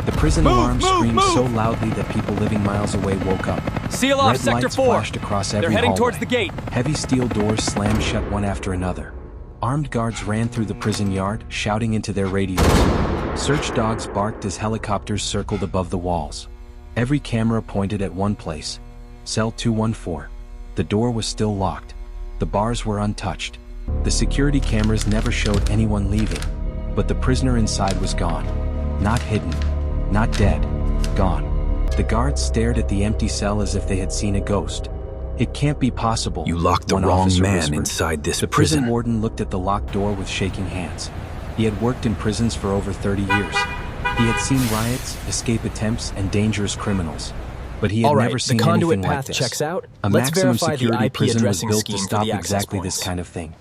The prison alarm screamed so loudly that people living miles away woke up. Seal off Red Sector lights 4. flashed across every They're heading hallway. towards the gate. Heavy steel doors slammed shut one after another. Armed guards ran through the prison yard, shouting into their radios. Search dogs barked as helicopters circled above the walls. Every camera pointed at one place. Cell 214. The door was still locked. The bars were untouched. The security cameras never showed anyone leaving. But the prisoner inside was gone. Not hidden. Not dead. Gone. The guards stared at the empty cell as if they had seen a ghost. It can't be possible. You locked the one wrong officer man whispered. inside this The prison warden looked at the locked door with shaking hands. He had worked in prisons for over 30 years. He had seen riots, escape attempts, and dangerous criminals. But he had never seen the conduit anything like path this. checks out. A Let's maximum verify the security IP prison was addressing built scheme to for stop the access exactly points. this kind of thing.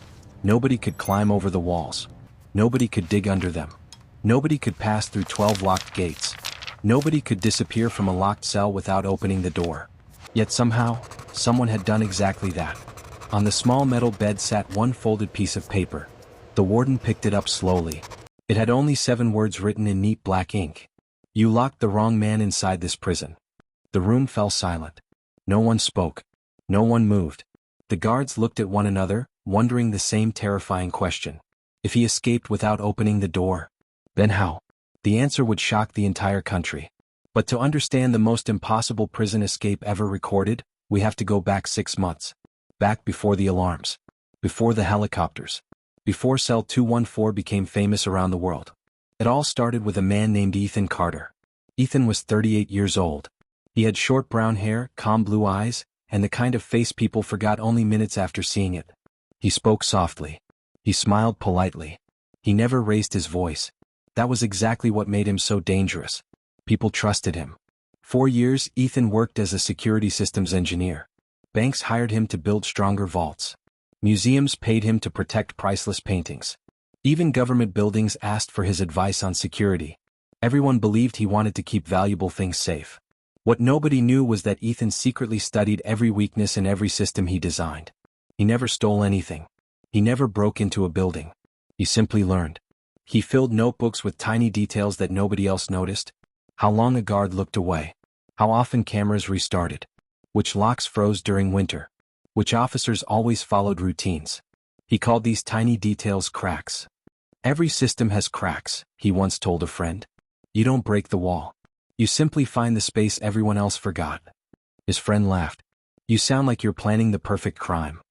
Nobody could climb over the walls. Nobody could dig under them. Nobody could pass through 12 locked gates. Nobody could disappear from a locked cell without opening the door. Yet somehow, someone had done exactly that. On the small metal bed sat one folded piece of paper. The warden picked it up slowly. It had only 7 words written in neat black ink. You locked the wrong man inside this prison. The room fell silent. No one spoke. No one moved. The guards looked at one another, wondering the same terrifying question. If he escaped without opening the door, then how? The answer would shock the entire country. But to understand the most impossible prison escape ever recorded, we have to go back 6 months. Back before the alarms. Before the helicopters. Before Cell 214 became famous around the world. It all started with a man named Ethan Carter. Ethan was 38 years old. He had short brown hair, calm blue eyes, and the kind of face people forgot only minutes after seeing it. He spoke softly. He smiled politely. He never raised his voice. That was exactly what made him so dangerous. People trusted him. 4 years, Ethan worked as a security systems engineer. Banks hired him to build stronger vaults. Museums paid him to protect priceless paintings. Even government buildings asked for his advice on security. Everyone believed he wanted to keep valuable things safe. What nobody knew was that Ethan secretly studied every weakness in every system he designed. He never stole anything. He never broke into a building. He simply learned. He filled notebooks with tiny details that nobody else noticed. How long a guard looked away. How often cameras restarted. Which locks froze during winter. Which officers always followed routines. He called these tiny details cracks. Every system has cracks, he once told a friend. You don't break the wall. You simply find the space everyone else forgot. His friend laughed. You sound like you're planning the perfect crime.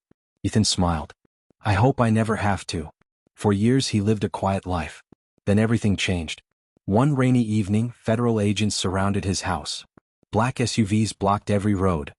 Ethan smiled. I hope I never have to. For years he lived a quiet life. Then everything changed. One rainy evening, federal agents surrounded his house. Black SUVs blocked every road.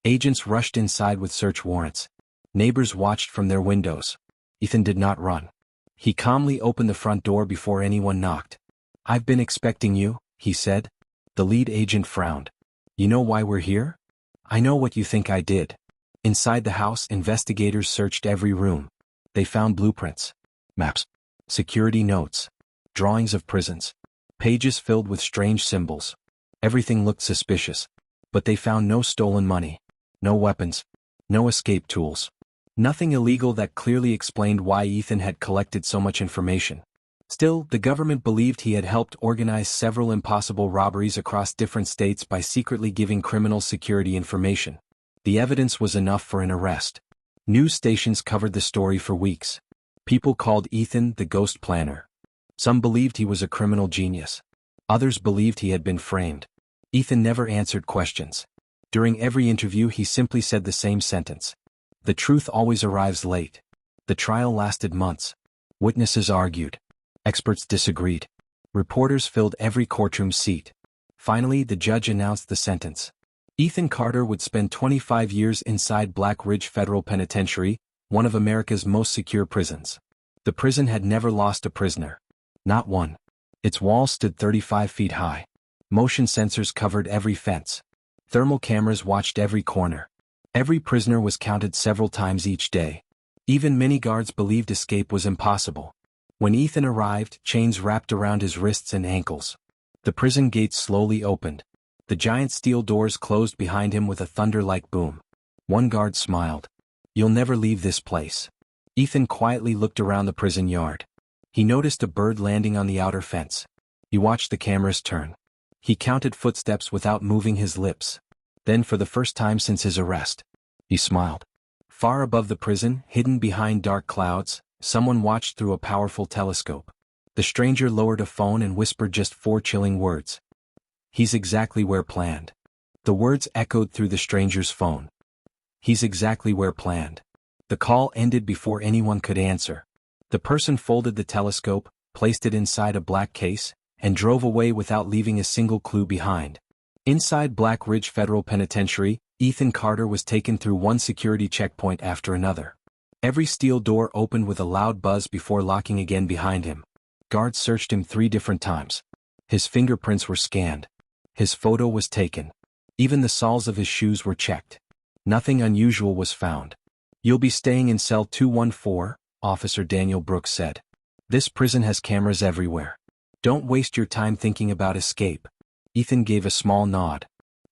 Agents rushed inside with search warrants. Neighbors watched from their windows. Ethan did not run. He calmly opened the front door before anyone knocked. I've been expecting you, he said. The lead agent frowned. You know why we're here? I know what you think I did. Inside the house, investigators searched every room. They found blueprints. Maps. Security notes. Drawings of prisons. Pages filled with strange symbols. Everything looked suspicious. But they found no stolen money. No weapons. No escape tools. Nothing illegal that clearly explained why Ethan had collected so much information. Still, the government believed he had helped organize several impossible robberies across different states by secretly giving criminals security information. The evidence was enough for an arrest. News stations covered the story for weeks. People called Ethan the ghost planner. Some believed he was a criminal genius. Others believed he had been framed. Ethan never answered questions. During every interview he simply said the same sentence. The truth always arrives late. The trial lasted months. Witnesses argued. Experts disagreed. Reporters filled every courtroom seat. Finally, the judge announced the sentence. Ethan Carter would spend 25 years inside Black Ridge Federal Penitentiary, one of America's most secure prisons. The prison had never lost a prisoner. Not one. Its walls stood 35 feet high. Motion sensors covered every fence. Thermal cameras watched every corner. Every prisoner was counted several times each day. Even many guards believed escape was impossible. When Ethan arrived, chains wrapped around his wrists and ankles. The prison gates slowly opened. The giant steel doors closed behind him with a thunder-like boom. One guard smiled. You'll never leave this place. Ethan quietly looked around the prison yard. He noticed a bird landing on the outer fence. He watched the cameras turn. He counted footsteps without moving his lips. Then for the first time since his arrest, he smiled. Far above the prison, hidden behind dark clouds, someone watched through a powerful telescope. The stranger lowered a phone and whispered just 4 chilling words. "He's exactly where planned." The words echoed through the stranger's phone. "He's exactly where planned." The call ended before anyone could answer. The person folded the telescope, placed it inside a black case, and drove away without leaving a single clue behind. Inside Black Ridge Federal Penitentiary, Ethan Carter was taken through one security checkpoint after another. Every steel door opened with a loud buzz before locking again behind him. Guards searched him 3 different times. His fingerprints were scanned. His photo was taken. Even the soles of his shoes were checked. Nothing unusual was found. "You'll be staying in cell 214, Officer Daniel Brooks said. "This prison has cameras everywhere. Don't waste your time thinking about escape." Ethan gave a small nod.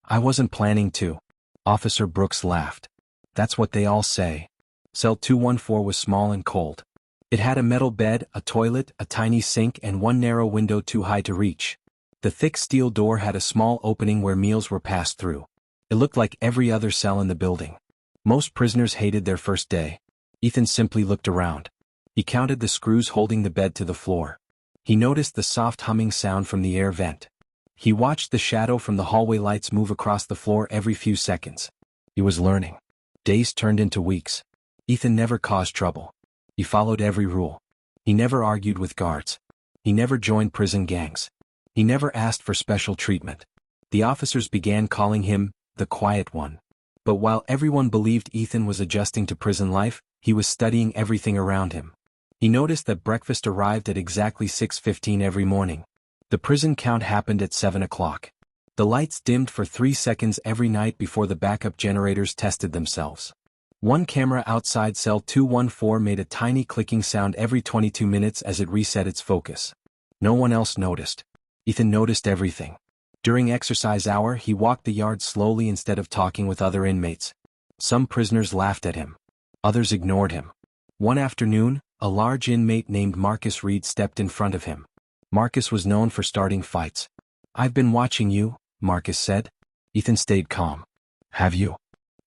"I wasn't planning to." Officer Brooks laughed. "That's what they all say." Cell 214 was small and cold. It had a metal bed, a toilet, a tiny sink, and one narrow window too high to reach. The thick steel door had a small opening where meals were passed through. It looked like every other cell in the building. Most prisoners hated their first day. Ethan simply looked around. He counted the screws holding the bed to the floor. He noticed the soft humming sound from the air vent. He watched the shadow from the hallway lights move across the floor every few seconds. He was learning. Days turned into weeks. Ethan never caused trouble. He followed every rule. He never argued with guards. He never joined prison gangs. He never asked for special treatment. The officers began calling him the quiet one. But while everyone believed Ethan was adjusting to prison life, he was studying everything around him. He noticed that breakfast arrived at exactly 6:15 every morning. The prison count happened at 7 o'clock. The lights dimmed for 3 seconds every night before the backup generators tested themselves. One camera outside cell 214 made a tiny clicking sound every 22 minutes as it reset its focus. No one else noticed. Ethan noticed everything. During exercise hour, he walked the yard slowly instead of talking with other inmates. Some prisoners laughed at him. Others ignored him. One afternoon, a large inmate named Marcus Reed stepped in front of him. Marcus was known for starting fights. "I've been watching you," Marcus said. Ethan stayed calm. "Have you?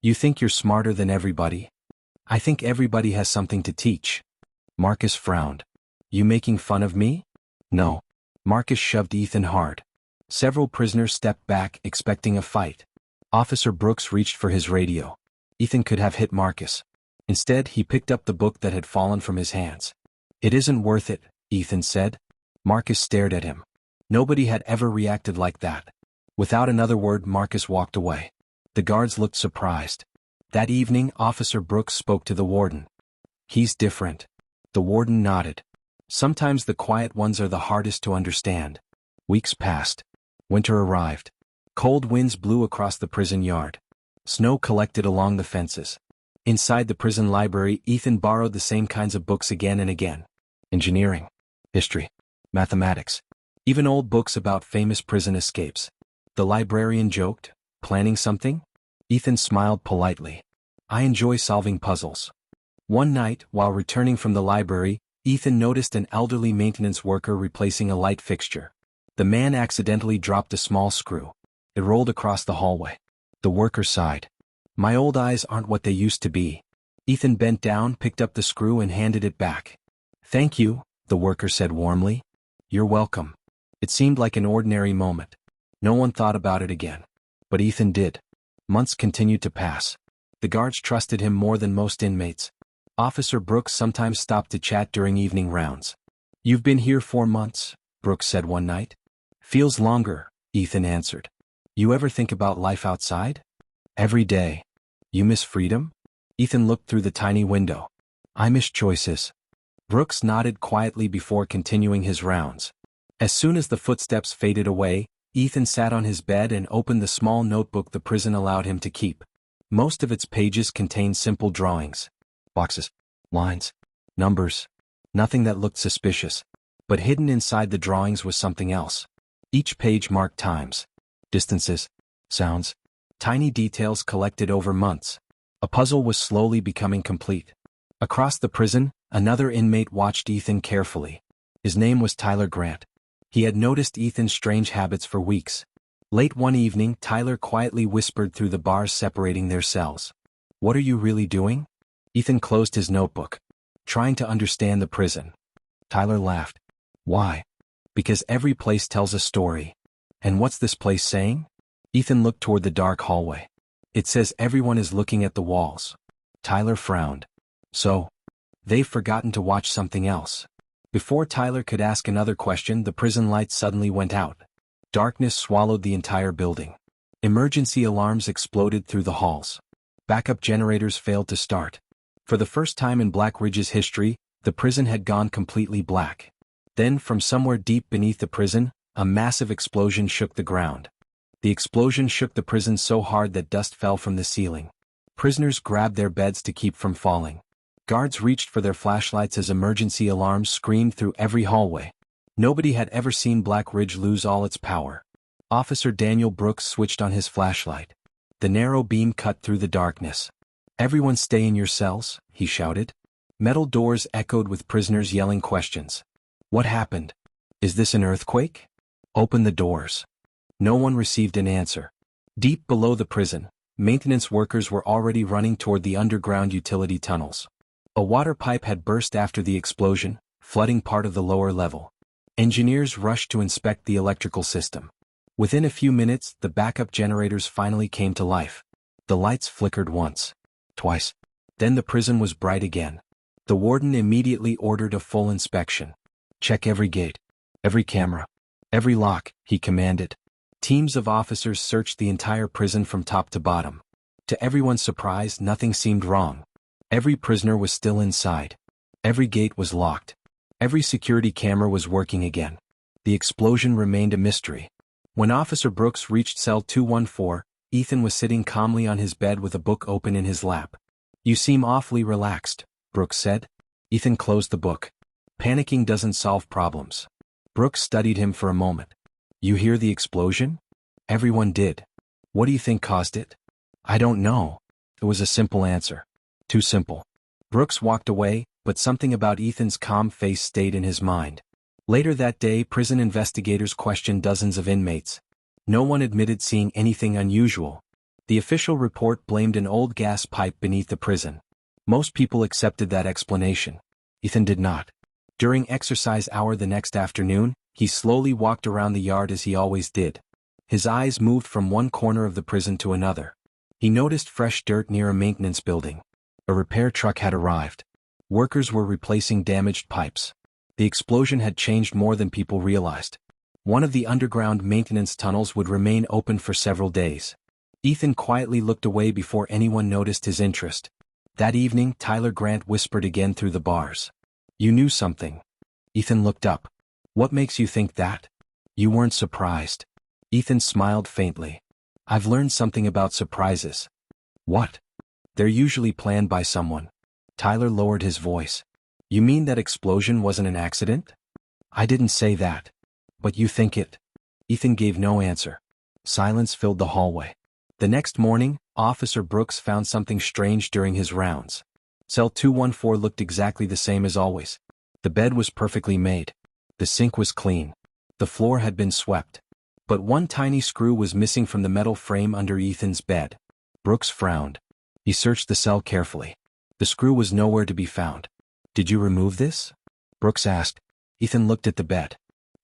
You think you're smarter than everybody?" "I think everybody has something to teach." Marcus frowned. "You making fun of me?" "No." Marcus shoved Ethan hard. Several prisoners stepped back, expecting a fight. Officer Brooks reached for his radio. Ethan could have hit Marcus. Instead, he picked up the book that had fallen from his hands. "It isn't worth it," Ethan said. Marcus stared at him. Nobody had ever reacted like that. Without another word, Marcus walked away. The guards looked surprised. That evening, Officer Brooks spoke to the warden. "He's different." The warden nodded. "Sometimes the quiet ones are the hardest to understand." Weeks passed. Winter arrived. Cold winds blew across the prison yard. Snow collected along the fences. Inside the prison library, Ethan borrowed the same kinds of books again and again. Engineering, history, mathematics, even old books about famous prison escapes. The librarian joked, "Planning something?" Ethan smiled politely. "I enjoy solving puzzles." One night, while returning from the library, Ethan noticed an elderly maintenance worker replacing a light fixture. The man accidentally dropped a small screw. It rolled across the hallway. The worker sighed. "My old eyes aren't what they used to be." Ethan bent down, picked up the screw and handed it back. "Thank you," the worker said warmly. "You're welcome." It seemed like an ordinary moment. No one thought about it again. But Ethan did. Months continued to pass. The guards trusted him more than most inmates. Officer Brooks sometimes stopped to chat during evening rounds. "You've been here 4 months," Brooks said one night. "Feels longer," Ethan answered. "You ever think about life outside?" "Every day." "You miss freedom?" Ethan looked through the tiny window. "I miss choices." Brooks nodded quietly before continuing his rounds. As soon as the footsteps faded away, Ethan sat on his bed and opened the small notebook the prison allowed him to keep. Most of its pages contained simple drawings. Boxes, lines, numbers. Nothing that looked suspicious. But hidden inside the drawings was something else. Each page marked times, distances, sounds, tiny details collected over months. A puzzle was slowly becoming complete. Across the prison, another inmate watched Ethan carefully. His name was Tyler Grant. He had noticed Ethan's strange habits for weeks. Late one evening, Tyler quietly whispered through the bars separating their cells. "What are you really doing?" Ethan closed his notebook. "Trying to understand the prison." Tyler laughed. "Why?" "Because every place tells a story." "And what's this place saying?" Ethan looked toward the dark hallway. "It says everyone is looking at the walls." Tyler frowned. "So? They've forgotten to watch something else." Before Tyler could ask another question, the prison lights suddenly went out. Darkness swallowed the entire building. Emergency alarms exploded through the halls. Backup generators failed to start. For the first time in Black Ridge's history, the prison had gone completely black. Then, from somewhere deep beneath the prison, a massive explosion shook the ground. The explosion shook the prison so hard that dust fell from the ceiling. Prisoners grabbed their beds to keep from falling. Guards reached for their flashlights as emergency alarms screamed through every hallway. Nobody had ever seen Black Ridge lose all its power. Officer Daniel Brooks switched on his flashlight. The narrow beam cut through the darkness. "Everyone stay in your cells," he shouted. Metal doors echoed with prisoners yelling questions. "What happened? Is this an earthquake? Open the doors." No one received an answer. Deep below the prison, maintenance workers were already running toward the underground utility tunnels. A water pipe had burst after the explosion, flooding part of the lower level. Engineers rushed to inspect the electrical system. Within a few minutes, the backup generators finally came to life. The lights flickered once, twice. Then the prison was bright again. The warden immediately ordered a full inspection. "Check every gate, every camera, every lock," he commanded. Teams of officers searched the entire prison from top to bottom. To everyone's surprise, nothing seemed wrong. Every prisoner was still inside. Every gate was locked. Every security camera was working again. The explosion remained a mystery. When Officer Brooks reached cell 214, Ethan was sitting calmly on his bed with a book open in his lap. "You seem awfully relaxed," Brooks said. Ethan closed the book. "Panicking doesn't solve problems." Brooks studied him for a moment. "You hear the explosion?" "Everyone did." "What do you think caused it?" "I don't know." It was a simple answer. Too simple. Brooks walked away, but something about Ethan's calm face stayed in his mind. Later that day, prison investigators questioned dozens of inmates. No one admitted seeing anything unusual. The official report blamed an old gas pipe beneath the prison. Most people accepted that explanation. Ethan did not. During exercise hour the next afternoon, he slowly walked around the yard as he always did. His eyes moved from one corner of the prison to another. He noticed fresh dirt near a maintenance building. A repair truck had arrived. Workers were replacing damaged pipes. The explosion had changed more than people realized. One of the underground maintenance tunnels would remain open for several days. Ethan quietly looked away before anyone noticed his interest. That evening, Tyler Grant whispered again through the bars. "You knew something." Ethan looked up. "What makes you think that?" "You weren't surprised." Ethan smiled faintly. "I've learned something about surprises." "What?" "They're usually planned by someone." Tyler lowered his voice. "You mean that explosion wasn't an accident?" "I didn't say that." "But you think it?" Ethan gave no answer. Silence filled the hallway. The next morning, Officer Brooks found something strange during his rounds. Cell 214 looked exactly the same as always. The bed was perfectly made. The sink was clean. The floor had been swept. But one tiny screw was missing from the metal frame under Ethan's bed. Brooks frowned. He searched the cell carefully. The screw was nowhere to be found. "Did you remove this?" Brooks asked. Ethan looked at the bed.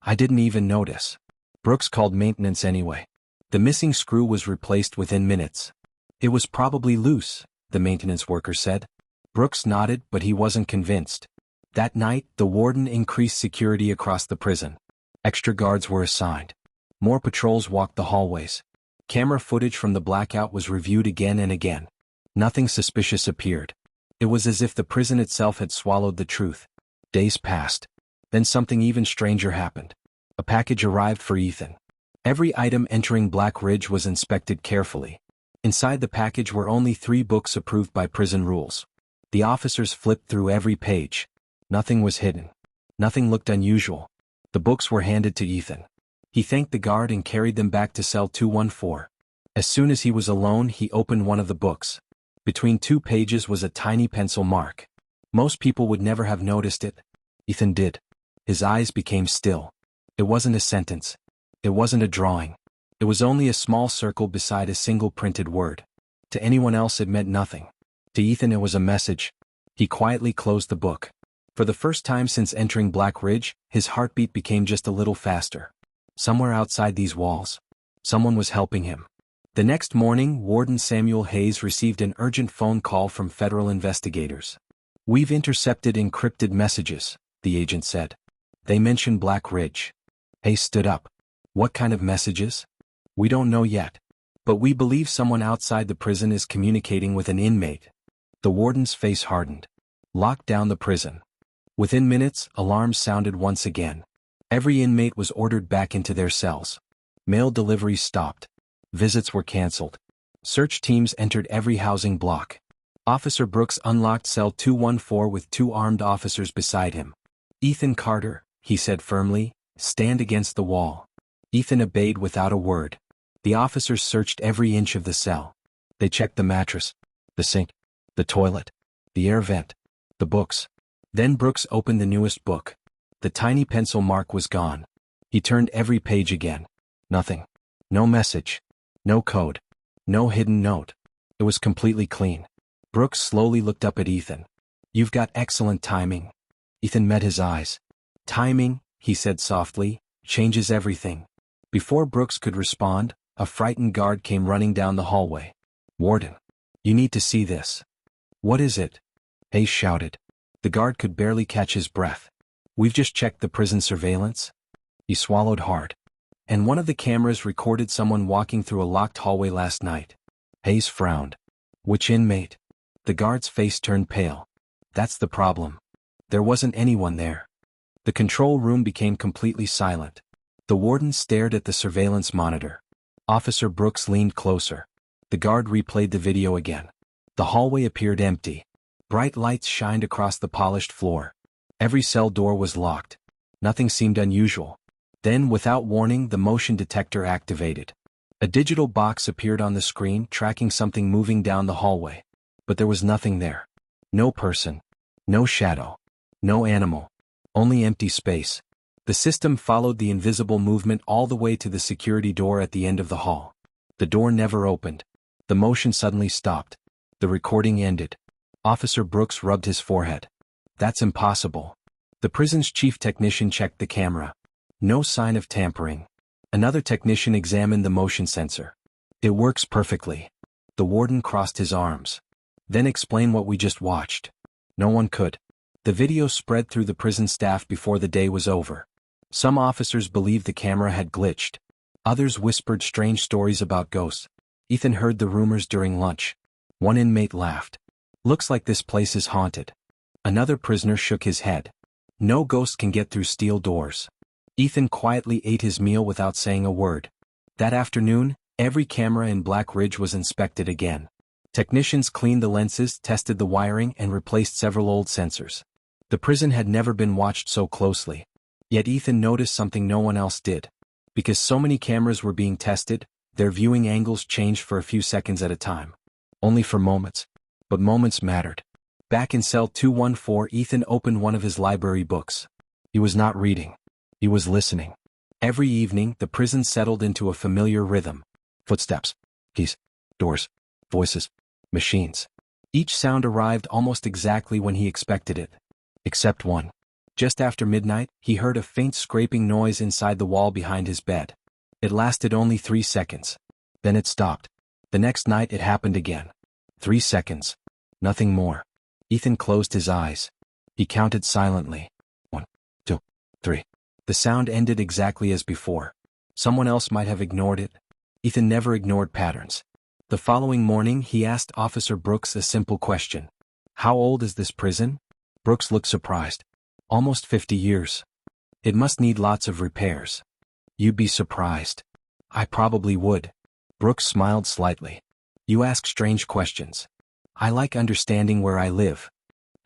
"I didn't even notice." Brooks called maintenance anyway. The missing screw was replaced within minutes. "It was probably loose," the maintenance worker said. Brooks nodded, but he wasn't convinced. That night, the warden increased security across the prison. Extra guards were assigned. More patrols walked the hallways. Camera footage from the blackout was reviewed again and again. Nothing suspicious appeared. It was as if the prison itself had swallowed the truth. Days passed. Then something even stranger happened. A package arrived for Ethan. Every item entering Black Ridge was inspected carefully. Inside the package were only 3 books approved by prison rules. The officers flipped through every page. Nothing was hidden. Nothing looked unusual. The books were handed to Ethan. He thanked the guard and carried them back to cell 214. As soon as he was alone, he opened one of the books. Between 2 pages was a tiny pencil mark. Most people would never have noticed it. Ethan did. His eyes became still. It wasn't a sentence. It wasn't a drawing. It was only a small circle beside a single printed word. To anyone else it meant nothing. To Ethan it was a message. He quietly closed the book. For the first time since entering Black Ridge, his heartbeat became just a little faster. Somewhere outside these walls, someone was helping him. The next morning, Warden Samuel Hayes received an urgent phone call from federal investigators. "We've intercepted encrypted messages," the agent said. "They mention Black Ridge." Hayes stood up. "What kind of messages?" "We don't know yet. But we believe someone outside the prison is communicating with an inmate." The warden's face hardened. "Lock down the prison." Within minutes, alarms sounded once again. Every inmate was ordered back into their cells. Mail deliveries stopped. Visits were canceled. Search teams entered every housing block. Officer Brooks unlocked cell 214 with 2 armed officers beside him. "Ethan Carter," he said firmly, "stand against the wall." Ethan obeyed without a word. The officers searched every inch of the cell. They checked the mattress, the sink, the toilet, the air vent, the books. Then Brooks opened the newest book. The tiny pencil mark was gone. He turned every page again. Nothing. No message. No code. No hidden note. It was completely clean. Brooks slowly looked up at Ethan. "You've got excellent timing." Ethan met his eyes. "Timing," he said softly, "changes everything." Before Brooks could respond, a frightened guard came running down the hallway. "Warden, you need to see this." "What is it?" Hayes shouted. The guard could barely catch his breath. "We've just checked the prison surveillance." He swallowed hard. "And one of the cameras recorded someone walking through a locked hallway last night." Hayes frowned. "Which inmate?" The guard's face turned pale. "That's the problem. There wasn't anyone there." The control room became completely silent. The warden stared at the surveillance monitor. Officer Brooks leaned closer. The guard replayed the video again. The hallway appeared empty. Bright lights shined across the polished floor. Every cell door was locked. Nothing seemed unusual. Then, without warning, the motion detector activated. A digital box appeared on the screen, tracking something moving down the hallway. But there was nothing there. No person. No shadow. No animal. Only empty space. The system followed the invisible movement all the way to the security door at the end of the hall. The door never opened. The motion suddenly stopped. The recording ended. Officer Brooks rubbed his forehead. "That's impossible." The prison's chief technician checked the camera. No sign of tampering. Another technician examined the motion sensor. "It works perfectly." The warden crossed his arms. "Then explain what we just watched." No one could. The video spread through the prison staff before the day was over. Some officers believed the camera had glitched. Others whispered strange stories about ghosts. Ethan heard the rumors during lunch. One inmate laughed. "Looks like this place is haunted." Another prisoner shook his head. "No ghost can get through steel doors." Ethan quietly ate his meal without saying a word. That afternoon, every camera in Black Ridge was inspected again. Technicians cleaned the lenses, tested the wiring, and replaced several old sensors. The prison had never been watched so closely. Yet Ethan noticed something no one else did. Because so many cameras were being tested, their viewing angles changed for a few seconds at a time. Only for moments. But moments mattered. Back in cell 214, Ethan opened one of his library books. He was not reading. He was listening. Every evening, the prison settled into a familiar rhythm. Footsteps, keys, doors, voices, machines. Each sound arrived almost exactly when he expected it. Except one. Just after midnight, he heard a faint scraping noise inside the wall behind his bed. It lasted only 3 seconds. Then it stopped. The next night it happened again. 3 seconds. Nothing more. Ethan closed his eyes. He counted silently. 1, 2, 3. The sound ended exactly as before. Someone else might have ignored it. Ethan never ignored patterns. The following morning he asked Officer Brooks a simple question. "How old is this prison?" Brooks looked surprised. "Almost 50 years. It must need lots of repairs." "You'd be surprised." "I probably would." Brooks smiled slightly. "You ask strange questions. I like understanding where I live."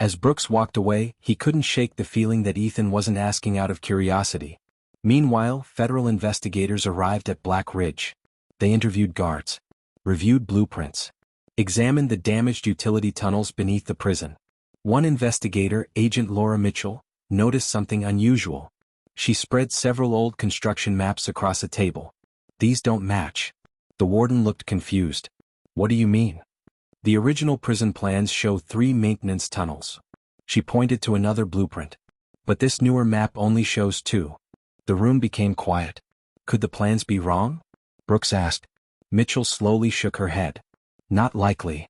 As Brooks walked away, he couldn't shake the feeling that Ethan wasn't asking out of curiosity. Meanwhile, federal investigators arrived at Black Ridge. They interviewed guards, reviewed blueprints, examined the damaged utility tunnels beneath the prison. One investigator, Agent Laura Mitchell, noticed something unusual. She spread several old construction maps across a table. These don't match. The warden looked confused. What do you mean? The original prison plans show 3 maintenance tunnels. She pointed to another blueprint. But this newer map only shows 2. The room became quiet. Could the plans be wrong? Brooks asked. Mitchell slowly shook her head. Not likely.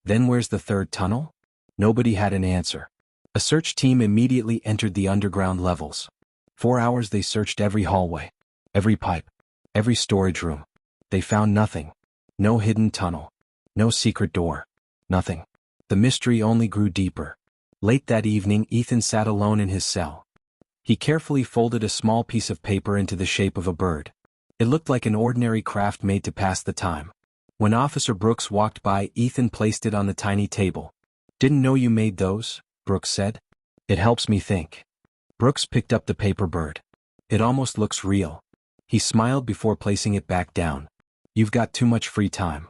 Then where's the 3rd tunnel? Nobody had an answer. A search team immediately entered the underground levels. 4 hours they searched every hallway, every pipe, every storage room. They found nothing. No hidden tunnel. No secret door. Nothing. The mystery only grew deeper. Late that evening, Ethan sat alone in his cell. He carefully folded a small piece of paper into the shape of a bird. It looked like an ordinary craft made to pass the time. When Officer Brooks walked by, Ethan placed it on the tiny table. Didn't know you made those, Brooks said. It helps me think. Brooks picked up the paper bird. It almost looks real. He smiled before placing it back down. You've got too much free time.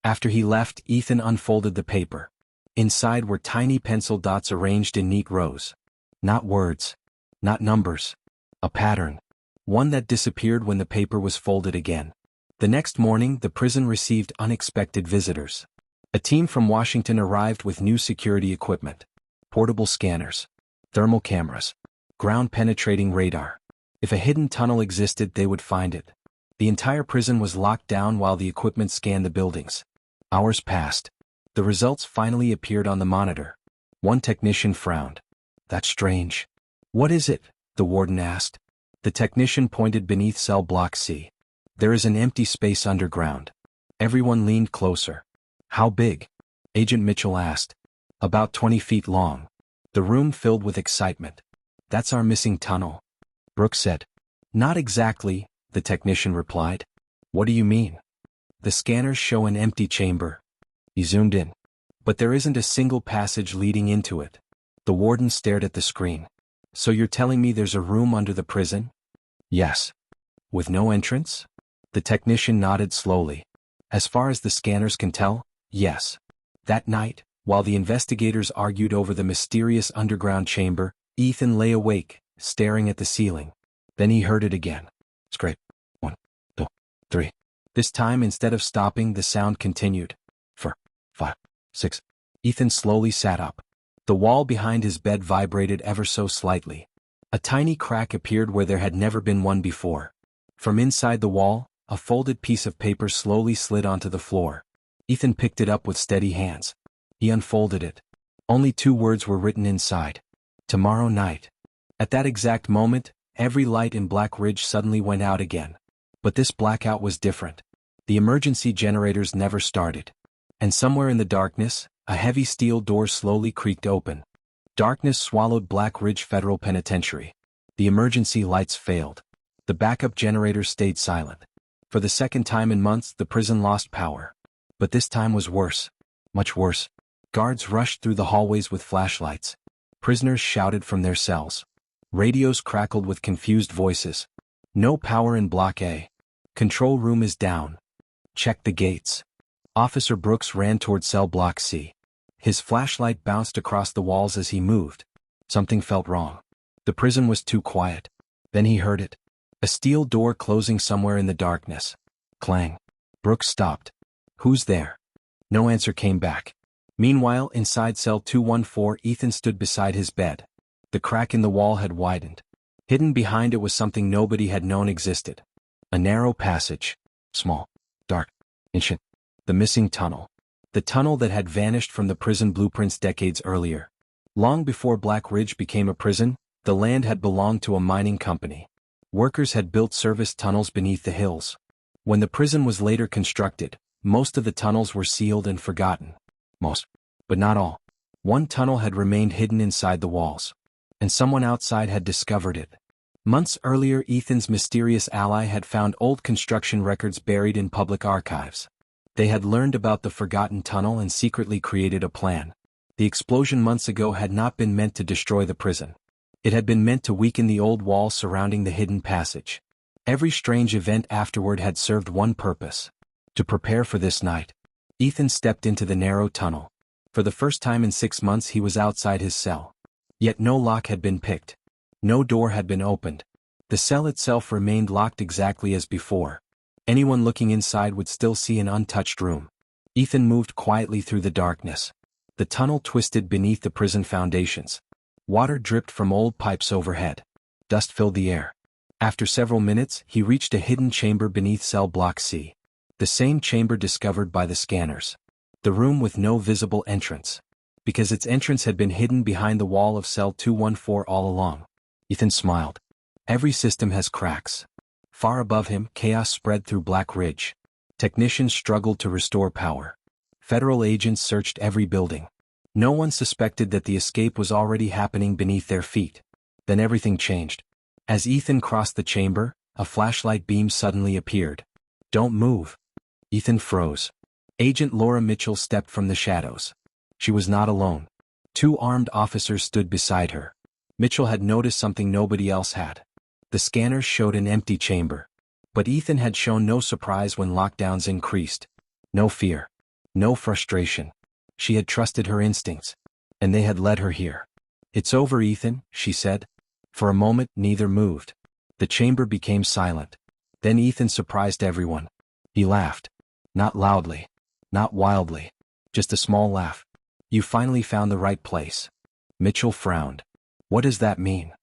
After he left, Ethan unfolded the paper. Inside were tiny pencil dots arranged in neat rows. Not words. Not numbers. A pattern. One that disappeared when the paper was folded again. The next morning, the prison received unexpected visitors. A team from Washington arrived with new security equipment. Portable scanners. Thermal cameras. Ground-penetrating radar. If a hidden tunnel existed, they would find it. The entire prison was locked down while the equipment scanned the buildings. Hours passed. The results finally appeared on the monitor. One technician frowned. That's strange. What is it? The warden asked. The technician pointed beneath cell block C. There is an empty space underground. Everyone leaned closer. How big? Agent Mitchell asked. About 20 feet long. The room filled with excitement. That's our missing tunnel. Brooks said. Not exactly, the technician replied. What do you mean? The scanners show an empty chamber. He zoomed in. But there isn't a single passage leading into it. The warden stared at the screen. So you're telling me there's a room under the prison? Yes. With no entrance? The technician nodded slowly. As far as the scanners can tell, yes. That night, while the investigators argued over the mysterious underground chamber, Ethan lay awake, staring at the ceiling. Then he heard it again. Scrape. 1, 2, 3. This time, instead of stopping, the sound continued. 4, 5, 6. Ethan slowly sat up. The wall behind his bed vibrated ever so slightly. A tiny crack appeared where there had never been one before. From inside the wall, a folded piece of paper slowly slid onto the floor. Ethan picked it up with steady hands. He unfolded it. Only 2 words were written inside. Tomorrow night. At that exact moment, every light in Black Ridge suddenly went out again. But this blackout was different. The emergency generators never started. And somewhere in the darkness, a heavy steel door slowly creaked open. Darkness swallowed Black Ridge Federal Penitentiary. The emergency lights failed. The backup generators stayed silent. For the second time in months, the prison lost power. But this time was worse. Much worse. Guards rushed through the hallways with flashlights. Prisoners shouted from their cells. Radios crackled with confused voices. No power in Block A. Control room is down. Check the gates. Officer Brooks ran toward cell Block C. His flashlight bounced across the walls as he moved. Something felt wrong. The prison was too quiet. Then he heard it. A steel door closing somewhere in the darkness. Clang. Brooks stopped. Who's there? No answer came back. Meanwhile, inside cell 214, Ethan stood beside his bed. The crack in the wall had widened. Hidden behind it was something nobody had known existed. A narrow passage. Small. Dark. Ancient. The missing tunnel. The tunnel that had vanished from the prison blueprints decades earlier. Long before Black Ridge became a prison, the land had belonged to a mining company. Workers had built service tunnels beneath the hills. When the prison was later constructed, most of the tunnels were sealed and forgotten. Most, but not all. One tunnel had remained hidden inside the walls. And someone outside had discovered it. Months earlier, Ethan's mysterious ally had found old construction records buried in public archives. They had learned about the forgotten tunnel and secretly created a plan. The explosion months ago had not been meant to destroy the prison. It had been meant to weaken the old wall surrounding the hidden passage. Every strange event afterward had served one purpose. To prepare for this night, Ethan stepped into the narrow tunnel. For the first time in 6 months he was outside his cell. Yet no lock had been picked. No door had been opened. The cell itself remained locked exactly as before. Anyone looking inside would still see an untouched room. Ethan moved quietly through the darkness. The tunnel twisted beneath the prison foundations. Water dripped from old pipes overhead. Dust filled the air. After several minutes, he reached a hidden chamber beneath cell block C. The same chamber discovered by the scanners. The room with no visible entrance. Because its entrance had been hidden behind the wall of cell 214 all along. Ethan smiled. Every system has cracks. Far above him, chaos spread through Black Ridge. Technicians struggled to restore power. Federal agents searched every building. No one suspected that the escape was already happening beneath their feet. Then everything changed. As Ethan crossed the chamber, a flashlight beam suddenly appeared. "Don't move." Ethan froze. Agent Laura Mitchell stepped from the shadows. She was not alone. 2 armed officers stood beside her. Mitchell had noticed something nobody else had. The scanners showed an empty chamber. But Ethan had shown no surprise when lockdowns increased. No fear. No frustration. She had trusted her instincts. And they had led her here. "It's over, Ethan," she said. For a moment, neither moved. The chamber became silent. Then Ethan surprised everyone. He laughed. Not loudly. Not wildly. Just a small laugh. "You finally found the right place." Mitchell frowned. "What does that mean?"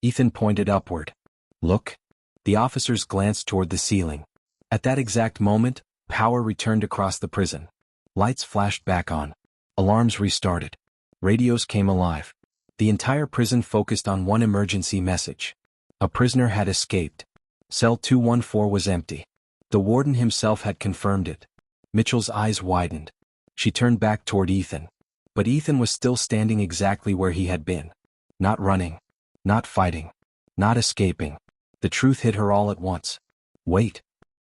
Ethan pointed upward. "Look." The officers glanced toward the ceiling. At that exact moment, power returned across the prison. Lights flashed back on. Alarms restarted. Radios came alive. The entire prison focused on one emergency message. A prisoner had escaped. Cell 214 was empty. The warden himself had confirmed it. Mitchell's eyes widened. She turned back toward Ethan. But Ethan was still standing exactly where he had been. Not running. Not fighting. Not escaping. The truth hit her all at once. "Wait."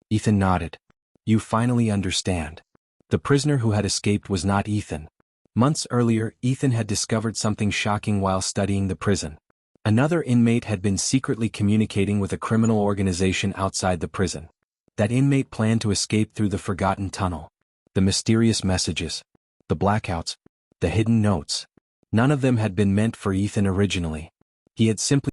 Ethan nodded. "You finally understand." The prisoner who had escaped was not Ethan. Months earlier, Ethan had discovered something shocking while studying the prison. Another inmate had been secretly communicating with a criminal organization outside the prison. That inmate planned to escape through the forgotten tunnel. The mysterious messages. The blackouts. The hidden notes. None of them had been meant for Ethan originally. He had simply